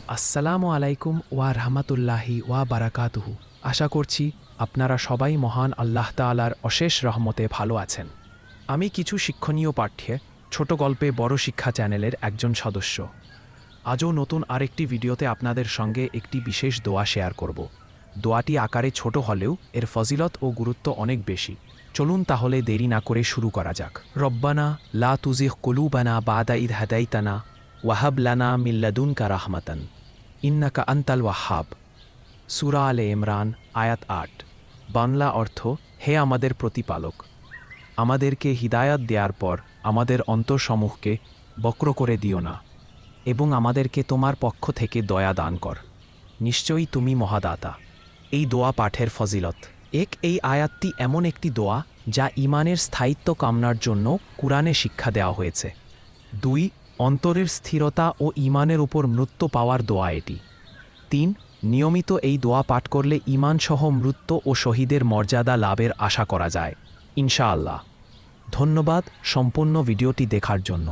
আসসালামু আলাইকুম ওয়া রাহমাতুল্লাহি ওয়া বারাকাতুহু। আশা করছি আপনারা সবাই মহান আল্লাহ তাআলার অশেষ রহমতে ভালো আছেন। আমি কিছু শিক্ষণীয় পাঠ্যে ছোট গল্পে বড় শিক্ষা চ্যানেলের একজন সদস্য। আজও নতুন আরেকটি ভিডিওতে আপনাদের সঙ্গে একটি বিশেষ দোয়া শেয়ার করব। দোয়াটি আকারে ছোট হলেও এর ফজিলত ও গুরুত্ব অনেক বেশি। চলুন তাহলে দেরি না করে শুরু করা যাক। রব্বানা লা তুজিগ কুলুবানা বাদা ইদ হাদাইতানা ওয়াহাব লানা মিন লাদুনকা রাহমাতান ইন্নাকা আনতাল ওয়াহাব। সূরা আলে ইমরান আয়াত ৮। বাংলা অর্থ: হে আমাদের প্রতিপালক, আমাদেরকে হিদায়াত দেওয়ার পর আমাদের অন্তরসমূহকে বক্র করে দিও না এবং আমাদেরকে তোমার পক্ষ থেকে দয়া দান কর। নিশ্চয়ই তুমি মহাদাতা। এই দোয়া পাঠের ফজিলত: এই আয়াতটি এমন একটি দোয়া যা ঈমানের স্থায়িত্ব কামনার জন্য কুরআনে শিক্ষা দেওয়া হয়েছে। ২. অন্তরের স্থিরতা ও ঈমানের উপর মৃত্যু পাওয়ার দোয়া এটি। ৩. নিয়মিত এই দোয়া পাঠ করলে ঈমানসহ মৃত্যু ও শহীদের মর্যাদা লাভের আশা করা যায় ইনশাআল্লাহ। ধন্যবাদ সম্পূর্ণ ভিডিওটি দেখার জন্য।